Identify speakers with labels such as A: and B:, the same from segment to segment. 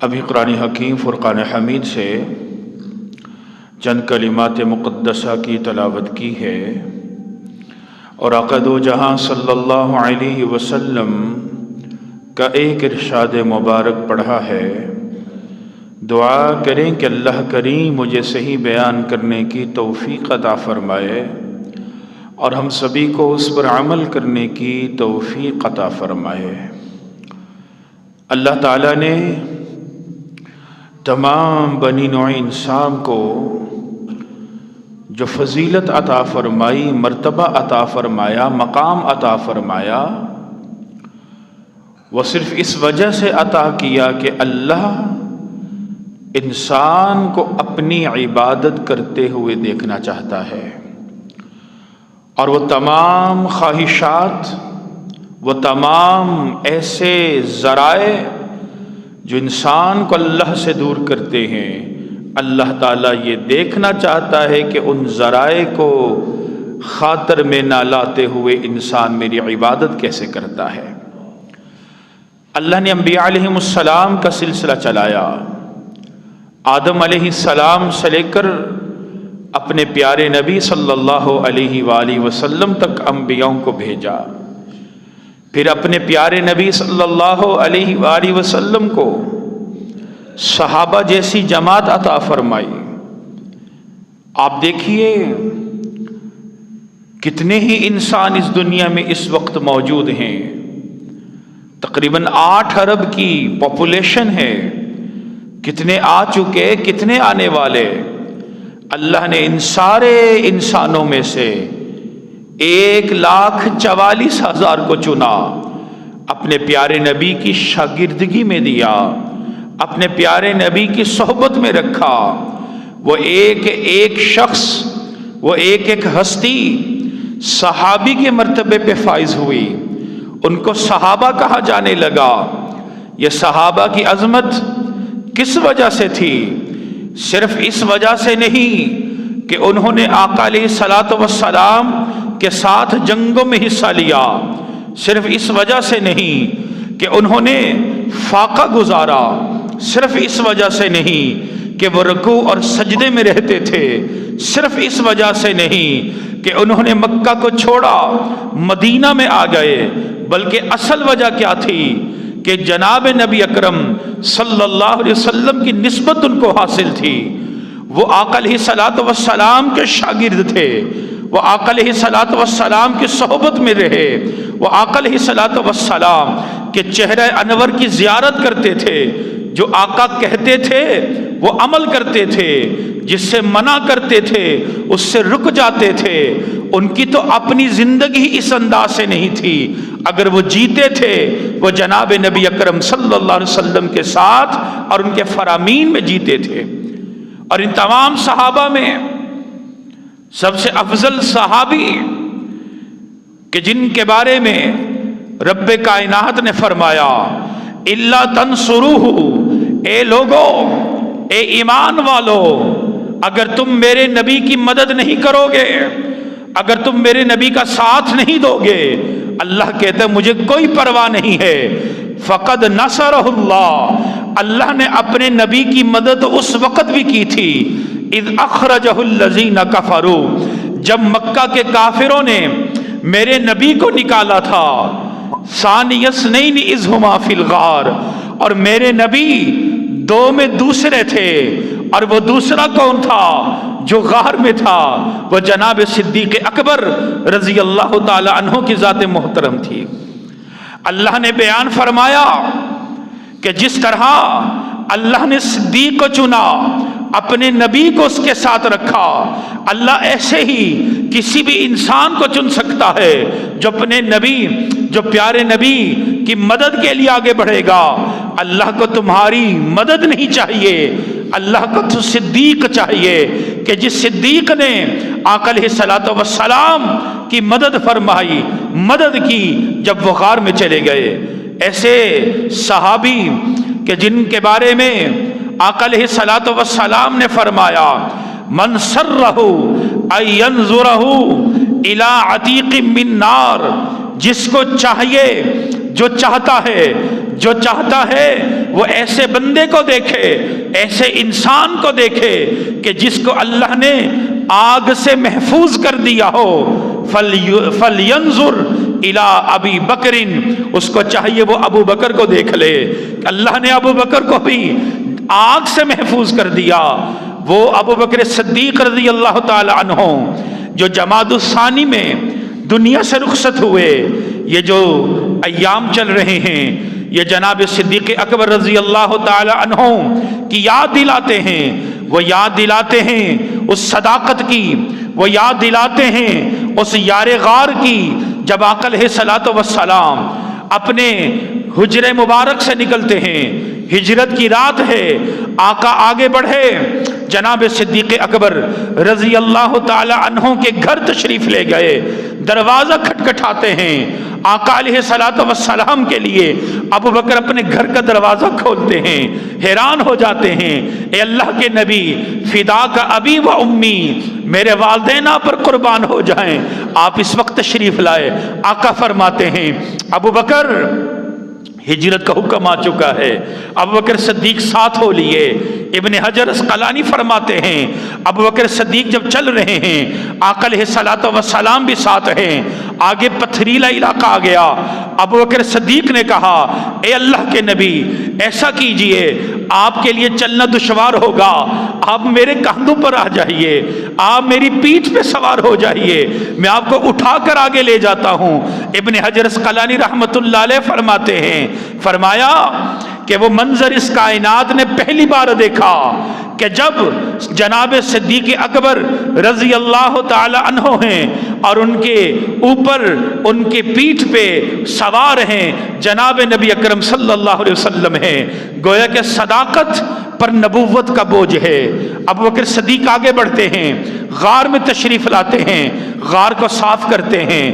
A: ابھی قرآن حکیم فرقان حمید سے چند کلمات مقدسہ کی تلاوت کی ہے اور آقا دو جہاں صلی اللہ علیہ وسلم کا ایک ارشاد مبارک پڑھا ہے۔ دعا کریں کہ اللہ کریم مجھے صحیح بیان کرنے کی توفیق عطا فرمائے اور ہم سبھی کو اس پر عمل کرنے کی توفیق عطا فرمائے۔ اللہ تعالیٰ نے تمام بنی نوع انسان کو جو فضیلت عطا فرمائی، مرتبہ عطا فرمایا، مقام عطا فرمایا، وہ صرف اس وجہ سے عطا کیا کہ اللہ انسان کو اپنی عبادت کرتے ہوئے دیکھنا چاہتا ہے، اور وہ تمام خواہشات، وہ تمام ایسے ذرائع جو انسان کو اللہ سے دور کرتے ہیں، اللہ تعالیٰ یہ دیکھنا چاہتا ہے کہ ان ذرائع کو خاطر میں نہ لاتے ہوئے انسان میری عبادت کیسے کرتا ہے۔ اللہ نے انبیاء علیہ السلام کا سلسلہ چلایا، آدم علیہ السلام سے لے کر اپنے پیارے نبی صلی اللہ علیہ وآلہ وسلم تک انبیاءوں کو بھیجا، پھر اپنے پیارے نبی صلی اللہ علیہ وآلہ وسلم کو صحابہ جیسی جماعت عطا فرمائی۔ آپ دیکھیے کتنے ہی انسان اس دنیا میں اس وقت موجود ہیں، تقریباً 8 ارب کی پاپولیشن ہے، کتنے آ چکے، کتنے آنے والے۔ اللہ نے ان سارے انسانوں میں سے 1,44,000 کو چنا، اپنے پیارے نبی کی شاگردگی میں دیا، اپنے پیارے نبی کی صحبت میں رکھا۔ وہ ایک ایک شخص، وہ ایک ایک ہستی صحابی کے مرتبے پہ فائز ہوئی، ان کو صحابہ کہا جانے لگا۔ یہ صحابہ کی عظمت کس وجہ سے تھی؟ صرف اس وجہ سے نہیں کہ انہوں نے آقا علیہ الصلوۃ والسلام کے ساتھ جنگوں میں حصہ لیا، صرف اس وجہ سے نہیں کہ انہوں نے فاقہ گزارا، صرف اس وجہ سے نہیں کہ وہ رکوع اور سجدے میں رہتے تھے، صرف اس وجہ سے نہیں کہ انہوں نے مکہ کو چھوڑا مدینہ میں آ گئے، بلکہ اصل وجہ کیا تھی کہ جناب نبی اکرم صلی اللہ علیہ وسلم کی نسبت ان کو حاصل تھی۔ وہ آقا علیہ الصلوۃ والسلام کے شاگرد تھے، وہ آقا علیہ الصلوۃ والسلام کی صحبت میں رہے، وہ آقا علیہ الصلوۃ والسلام کے چہرہ انور کی زیارت کرتے تھے، جو آقا کہتے تھے وہ عمل کرتے تھے، جس سے منع کرتے تھے اس سے رک جاتے تھے۔ ان کی تو اپنی زندگی اس انداز سے نہیں تھی، اگر وہ جیتے تھے وہ جناب نبی اکرم صلی اللہ علیہ وسلم کے ساتھ اور ان کے فرامین میں جیتے تھے۔ اور ان تمام صحابہ میں سب سے افضل صحابی کہ جن کے بارے میں رب کائنات نے فرمایا الا تنصروہ، اے لوگو، اے ایمان والو، اگر تم میرے نبی کی مدد نہیں کرو گے، اگر تم میرے نبی کا ساتھ نہیں دو گے، اللہ کہتا ہے مجھے کوئی پرواہ نہیں ہے، فقد نصرہ اللہ، اللہ نے اپنے نبی کی مدد اس وقت بھی کی تھی اذ اخرجہ الذین کفروا، جب مکہ کے کافروں نے میرے نبی کو نکالا تھا، ثانی اثنین اذ ہما فی الغار، اور میرے نبی 2 میں دوسرے تھے، اور وہ دوسرا کون تھا جو غار میں تھا؟ وہ جناب صدیق اکبر رضی اللہ تعالی عنہ کی ذات محترم تھی۔ اللہ نے بیان فرمایا کہ جس طرح اللہ نے صدیق کو چنا، اپنے نبی کو اس کے ساتھ رکھا، اللہ ایسے ہی کسی بھی انسان کو چن سکتا ہے جو اپنے نبی، جو پیارے نبی کی مدد کے لیے آگے بڑھے گا۔ اللہ کو تمہاری مدد نہیں چاہیے، اللہ کو تو صدیق چاہیے کہ جس صدیق نے آقا علیہ الصلوۃ والسلام کی مدد فرمائی، مدد کی جب وہ غار میں چلے گئے۔ ایسے صحابی کہ جن کے بارے میں آقا علیہ الصلوۃ والسلام نے فرمایا من سرہ ان ینظرہ الی عتیق من نار، جس کو چاہیے، جو چاہتا ہے جو چاہتا ہے وہ ایسے بندے کو دیکھے، ایسے انسان کو دیکھے کہ جس کو اللہ نے آگ سے محفوظ کر دیا ہو، فَلْيَنْظُرْ اِلَىٰ ابی بکر، اس کو چاہیے وہ ابو بکر کو دیکھ لے کہ اللہ نے ابو بکر کو بھی آگ سے محفوظ کر دیا۔ وہ ابو بکر صدیق رضی اللہ تعالی عنہ جو جمادی الثانی میں دنیا سے رخصت ہوئے، یہ جو ایام چل رہے ہیں یہ جناب صدیق اکبر رضی اللہ تعالی عنہ کی یاد دلاتے ہیں، وہ یاد دلاتے ہیں اس صداقت کی، وہ یاد دلاتے ہیں اس یار غار کی جب آقا علیہ الصلوۃ والسلام اپنے حجرے مبارک سے نکلتے ہیں، ہجرت کی رات ہے، آقا آگے بڑھے، جناب صدیق اکبر رضی اللہ تعالی عنہ کے گھر تشریف لے گئے، دروازہ کھٹکھٹاتے ہیں، آقا علیہ الصلوۃ والسلام کے لیے ابو بکر اپنے گھر کا دروازہ کھولتے ہیں، حیران ہو جاتے ہیں، اے اللہ کے نبی فداک ابی و امی، میرے والدین آپ پر قربان ہو جائیں، آپ اس وقت تشریف لائے۔ آقا فرماتے ہیں ابو بکر ہجرت کا حکم آ چکا ہے، ابو بکر صدیق ساتھ ہو لیے۔ ابن حجر اسقلانی فرماتے ہیں ابو بکر صدیق جب چل رہے ہیں آقا علیہ الصلوۃ والسلام بھی ساتھ ہیں، آگے پتھریلا علاقہ آ گیا، ابو بکر صدیق نے کہا اے اللہ کے نبی ایسا کیجئے، آپ کے لیے چلنا دشوار ہوگا، آپ میرے کاندھوں پر آ جائیے، آپ میری پیٹھ پہ سوار ہو جائیے، میں آپ کو اٹھا کر آگے لے جاتا ہوں۔ ابن حجر اسقلانی رحمت اللہ علیہ فرماتے ہیں، فرمایا کہ وہ منظر اس کائنات نے پہلی بار دیکھا کہ جب جناب صدیق اکبر رضی اللہ تعالی عنہ ہیں اور ان کے اوپر ان کے پیٹھ پہ سوار ہیں جناب نبی اکرم صلی اللہ علیہ وسلم ہیں، گویا کہ صداقت پر نبوت کا بوجھ ہے۔ ابو بکر صدیق آگے بڑھتے ہیں، غار میں تشریف لاتے ہیں، غار کو صاف کرتے ہیں،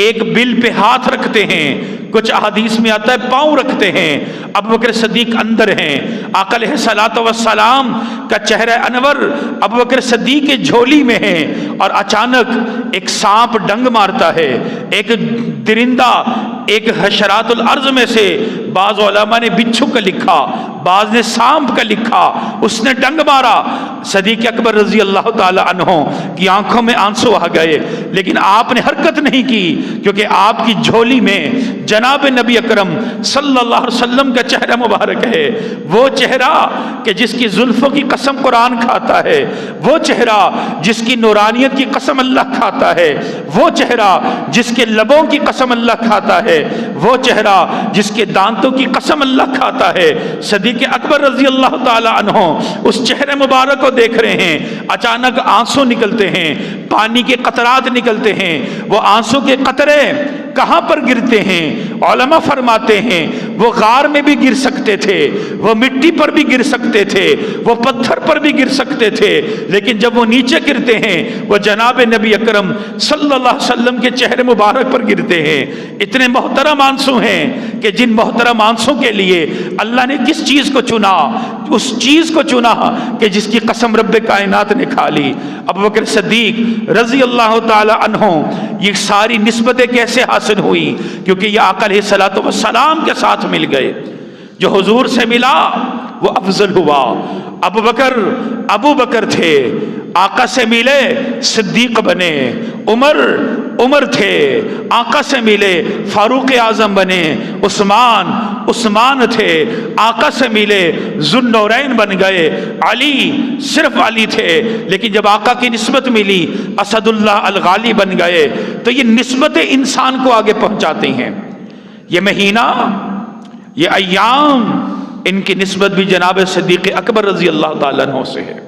A: ایک بل پہ ہاتھ رکھتے ہیں، کچھ احادیث میں آتا ہے پاؤں رکھتے ہیں، ابو بکر صدیق اندر ہیں، آقا علیہ الصلوۃ والسلام کا چہرہ انور ابو بکر صدیق کے جھولی میں ہے، اور اچانک ایک سانپ ڈنگ مارتا ہے، ایک درندہ، ایک حشرات الارض میں سے، بعض علماء نے بچھو کا لکھا، بعض نے سانپ کا لکھا، اس نے ڈنگ مارا، صدیق اکبر رضی اللہ تعالی عنہ کی آنکھوں میں آنسو آ گئے، لیکن آپ نے حرکت نہیں کی کیونکہ آپ کی جھولی میں جناب نبی اکرم صلی اللہ علیہ وسلم کا چہرہ مبارک ہے، وہ چہرہ کہ جس کی زلفوں کی قسم قرآن کھاتا ہے، وہ چہرہ جس کی نورانیت کی قسم اللہ کھاتا ہے، وہ چہرہ جس کے لبوں کی قسم اللہ کھاتا ہے، وہ چہرہ جس کے دانتوں کی قسم اللہ کھاتا ہے۔ صدیق اکبر رضی اللہ تعالی عنہ اس چہرے مبارک کو دیکھ رہے ہیں، اچانک آنسو نکلتے ہیں، پانی کے قطرات نکلتے ہیں، وہ آنسو کے قطرے کہاں پر گرتے ہیں؟ علماء فرماتے ہیں وہ غار میں بھی گر سکتے تھے، وہ مٹی پر بھی گر سکتے تھے، وہ پتھر پر بھی گر سکتے تھے، لیکن جب وہ نیچے گرتے ہیں وہ جناب نبی اکرم صلی اللہ علیہ وسلم کے چہرے مبارک پر گرتے ہیں۔ اتنے محترم آنسو ہیں کہ جن محترم آنسو کے لیے اللہ نے کس چیز کو چنا؟ اس چیز کو چنا کہ جس کی قسم رب کائنات نے کھا لی۔ ابو بکر صدیق رضی اللہ تعالی عنہ یہ ساری نسبتیں کیسے حاصل ہوئی؟ کیونکہ یہ آقا علیہ الصلوۃ والسلام کے ساتھ مل گئے، جو حضور سے ملا وہ افضل ہوا۔ ابو بکر تھے، آقا سے ملے صدیق بنے، عمر تھے، آقا سے ملے فاروق اعظم بنے، عثمان تھے، آقا سے ملے ذوالنورین بن گئے، علی صرف علی تھے، لیکن جب آقا کی نسبت ملی اسد اللہ الغالب بن گئے۔ تو یہ نسبتیں انسان کو آگے پہنچاتی ہیں۔ یہ مہینہ، یہ ایام، ان کی نسبت بھی جناب صدیق اکبر رضی اللہ تعالیٰ عنہ سے ہے،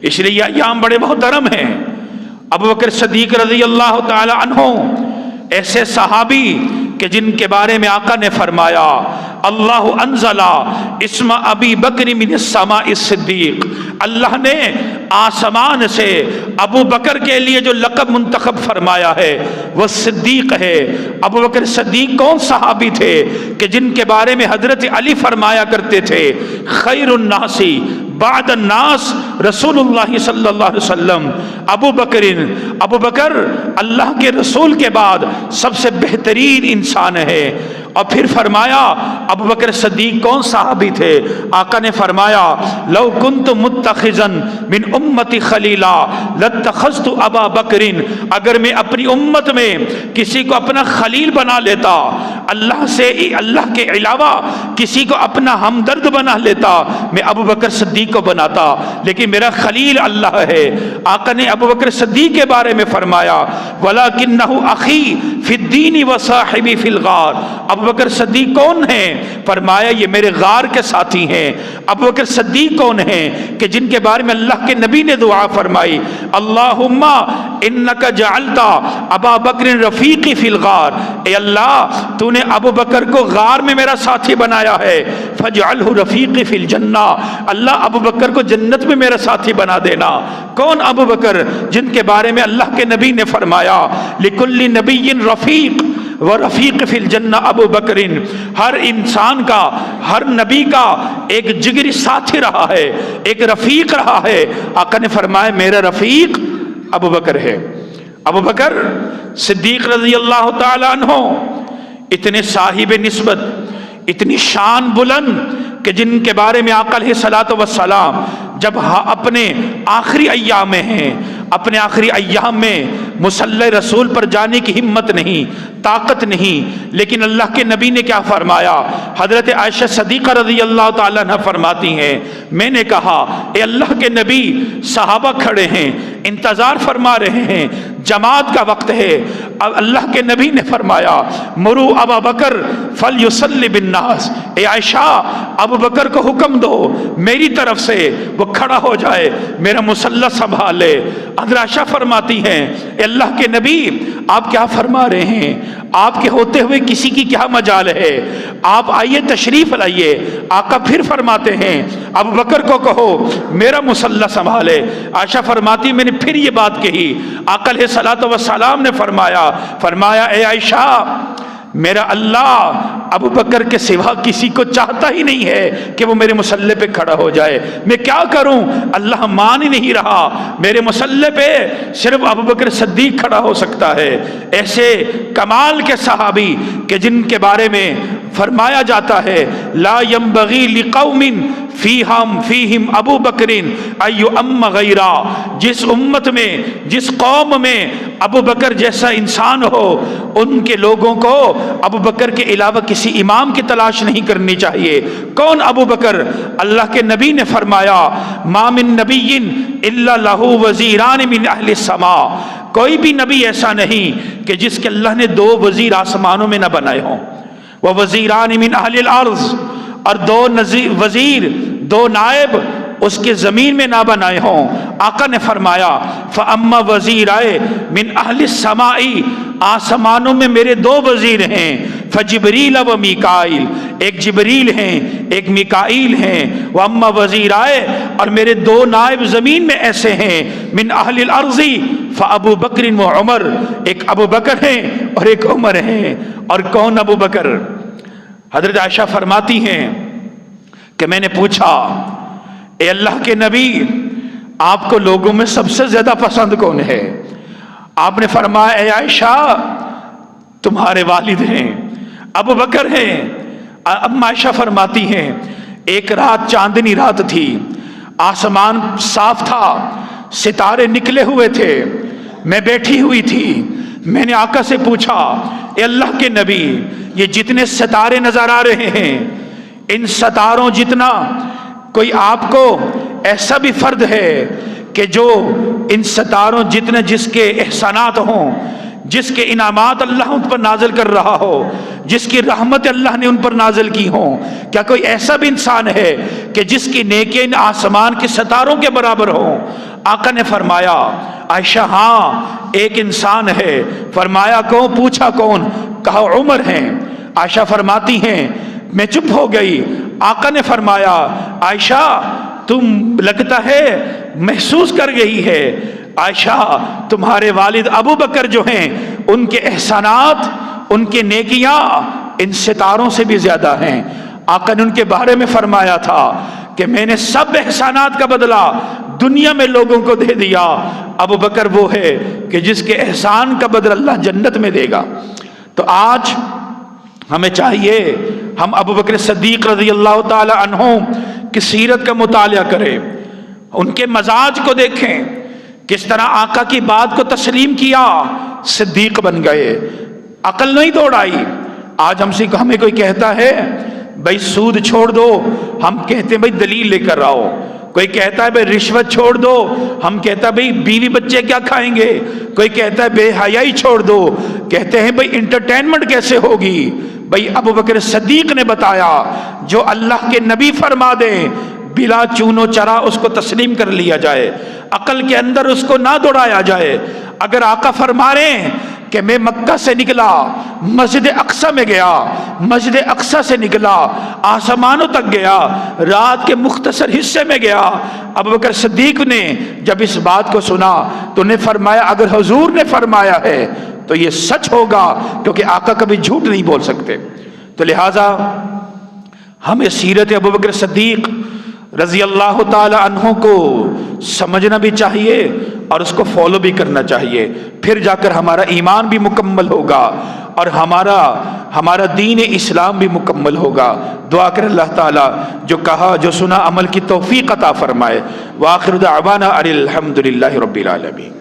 A: اس لیے یہ ایام بڑے محترم ہیں۔ ابو بکر صدیق رضی اللہ تعالی عنہ ایسے صحابی کہ جن کے بارے میں آقا نے فرمایا اللہ انزل اسم ابی بکر من السماء الصدیق، اللہ نے آسمان سے ابو بکر کے لیے جو لقب منتخب فرمایا ہے وہ صدیق ہے۔ ابو بکر صدیق کون صحابی تھے کہ جن کے بارے میں حضرت علی فرمایا کرتے تھے خیر الناس بعد الناس رسول اللہ صلی اللہ علیہ وسلم، ابو بکر اللہ کے رسول کے بعد سب سے بہترین انسان ہے۔ اور پھر فرمایا ابو بکر صدیق کون صحابی تھے؟ آقا نے فرمایا لو کنت متخذا من امتی خلیلا لاتخذت ابا بکر، اگر میں اپنی امت میں کسی کو اپنا خلیل بنا لیتا، اللہ کے علاوہ کسی کو اپنا ہمدرد بنا لیتا، میں ابو بکر صدیق کو بناتا، لیکن میرا خلیل اللہ ہے۔ آقا نے ابو بکر صدیق کے بارے میں فرمایا وَلَكِنَّهُ أَخِي فِي الدِّينِ وَصَاحِبِي فِي الْغَارِ، ابو بکر صدیق کون ہیں؟ فرمایا یہ میرے غار کے ساتھی ہیں۔ ابو بکر صدیق کون ہیں کہ جن کے بارے میں اللہ کے نبی نے دعا فرمائی اللہم انک جعلت ابا بکر رفیقی فی الغار، اے اللہ تو نے ابو بکر کو غار میں میرا ساتھی بنایا ہے، فجعلہ رفیقی فی الجنہ، اللہ ابو بکر کو جنت میں میرا ساتھی بنا دینا۔ کون ابو بکر؟ جن کے بارے میں اللہ کے نبی نے فرمایا لکل نبی رفیق ورفیق فی الجنہ ابو بکر، ہر انسان کا، ہر نبی کا ایک جگری ساتھی رہا ہے، ایک رفیق رہا ہے۔ آقا نے فرمایا میرا رفیق ابو بکر ہے۔ ابو بکر صدیق رضی اللہ تعالی عنہ اتنے صاحب نسبت، اتنی شان بلند کہ جن کے بارے میں آقا علیہ الصلوۃ والسلام جب اپنے آخری ایام میں ہیں، اپنے آخری ایام میں مصلی رسول پر جانے کی ہمت نہیں، طاقت نہیں، لیکن اللہ کے نبی نے کیا فرمایا؟ حضرت عائشہ صدیقہ رضی اللہ تعالیٰ عنہ فرماتی ہیں میں نے کہا اے اللہ کے نبی، صحابہ کھڑے ہیں، انتظار فرما رہے ہیں، جماعت کا وقت ہے۔ اللہ کے نبی نے فرمایا مرو ابا بکر فلیصلی بالناس، اے عائشہ ابو بکر کو حکم دو میری طرف سے وہ کھڑا ہو جائے، میرا مصلی سنبھالے۔ حضرت عائشہ فرماتی ہیں اے اللہ کے نبی آپ کیا فرما رہے ہیں؟ آپ کے ہوتے ہوئے کسی کی کیا مجال ہے؟ آپ آئیے تشریف لائیے۔ آقا پھر فرماتے ہیں ابو بکر کو کہو میرا مصلی سنبھالے۔ عائشہ فرماتی میں نے پھر یہ بات کہی، آقا علیہ الصلوۃ والسلام نے فرمایا اے عائشہ میرا اللہ ابو بکر کے سوا کسی کو چاہتا ہی نہیں ہے کہ وہ میرے مصلی پہ کھڑا ہو جائے، میں کیا کروں؟ اللہ مان ہی نہیں رہا، میرے مصلی پہ صرف ابو بکر صدیق کھڑا ہو سکتا ہے۔ ایسے کمال کے صحابی کہ جن کے بارے میں فرمایا جاتا ہے لا ينبغي لقوم فیہم ابو بکر ایؤم غیرہ، جس امت میں، جس قوم میں ابو بکر جیسا انسان ہو ان کے لوگوں کو ابو بکر کے علاوہ کسی امام کی تلاش نہیں کرنی چاہیے۔ کون ابو بکر؟ اللہ کے نبی نے فرمایا ما من نبی الا لہ وزیران من اہل السماء، کوئی بھی نبی ایسا نہیں کہ جس کے اللہ نے دو وزیر آسمانوں میں نہ بنائے ہوں، وزیران من اہل الارض، اور دو نائب اس کے زمین میں نہ بنائے ہوں۔ آقا نے فرمایا فَأَمَّا وَزِيرَائِ مِنْ أَهْلِ السَّمَاءِ، آسمانوں میں میرے دو وزیر ہیں، فَجِبْرِيلَ وَمِيكَائِيل، ایک جبریل ہیں ایک میکائیل ہیں، وَأَمَّا وَزِيرَائِ، اور میرے دو نائب زمین میں ایسے ہیں، مِنْ أَهْلِ الْأَرْضِ فَأَبُو بَكْرٍ وَعُمَرٍ، ایک ابو بکر ہیں اور ایک عمر ہیں۔ اور کون ابو بکر؟ حضرت عائشہ فرماتی ہیں کہ میں نے پوچھا اے اللہ کے نبی آپ کو لوگوں میں سب سے زیادہ پسند کون ہے؟ آپ نے فرمایا اے عائشہ تمہارے والد ہیں، ابو بکر ہیں۔ اب عائشہ فرماتی ہیں ایک رات چاندنی رات تھی، آسمان صاف تھا، ستارے نکلے ہوئے تھے، میں بیٹھی ہوئی تھی، میں نے آقا سے پوچھا اے اللہ کے نبی یہ جتنے ستارے نظر آ رہے ہیں ان ستاروں جتنا کوئی آپ کو ایسا بھی فرد ہے کہ جو ان ستاروں جتنے جس کے احسانات ہوں، جس کے انعامات اللہ ان پر نازل کر رہا ہو، جس کی رحمت اللہ نے ان پر نازل کی ہوں، کیا کوئی ایسا بھی انسان ہے کہ جس کی نیکیاں ان آسمان کے ستاروں کے برابر ہوں؟ آقا نے فرمایا عائشہ ہاں ایک انسان ہے۔ فرمایا کون؟ پوچھا کون؟ کہا عمر ہیں۔ عائشہ فرماتی ہیں میں چپ ہو گئی۔ آقا نے فرمایا عائشہ تم لگتا ہے محسوس کر گئی ہے، عائشہ تمہارے والد ابو بکر جو ہیں ان کے احسانات، ان کے نیکیاں ان ستاروں سے بھی زیادہ ہیں۔ آقا نے ان کے بارے میں فرمایا تھا کہ میں نے سب احسانات کا بدلہ دنیا میں لوگوں کو دے دیا، ابو بکر وہ ہے کہ جس کے احسان کا بدلہ اللہ جنت میں دے گا۔ تو آج ہمیں چاہیے ہم ابو بکر صدیق رضی اللہ تعالی عنہ کی سیرت کا مطالعہ کریں، ان کے مزاج کو دیکھیں، کس طرح آقا کی بات کو تسلیم کیا، صدیق بن گئے، عقل نہیں دوڑائی۔ آج ہمیں کوئی کہتا ہے بھائی سود چھوڑ دو، ہم کہتے ہیں بھائی دلیل لے کر آؤ۔ کوئی کہتا ہے بھائی رشوت چھوڑ دو، ہم کہتا ہے بھائی بیوی بچے کیا کھائیں گے۔ کوئی کہتا ہے بے حیائی چھوڑ دو، کہتے ہیں بھائی انٹرٹینمنٹ کیسے ہوگی۔ بھائی ابو بکر صدیق نے بتایا جو اللہ کے نبی فرما دیں بلا چون و چرا اس کو تسلیم کر لیا جائے، عقل کے اندر اس کو نہ دوڑایا جائے۔ اگر آقا فرما رہے ہیں کہ میں مکہ سے نکلا، مسجد اقصی میں گیا، مسجد اقصی سے نکلا، آسمانوں تک گیا، رات کے مختصر حصے میں گیا، ابو بکر صدیق نے جب اس بات کو سنا تو نے فرمایا اگر حضور نے فرمایا ہے تو یہ سچ ہوگا، کیونکہ آقا کبھی جھوٹ نہیں بول سکتے۔ تو لہٰذا ہمیں سیرت ابو بکر صدیق رضی اللہ تعالی عنہ کو سمجھنا بھی چاہیے اور اس کو فالو بھی کرنا چاہیے، پھر جا کر ہمارا ایمان بھی مکمل ہوگا اور ہمارا دین اسلام بھی مکمل ہوگا۔ دعا کر اللہ تعالیٰ جو کہا جو سنا عمل کی توفیق عطا فرمائے۔ وآخر دعوانا ان الحمد للہ رب العالمین۔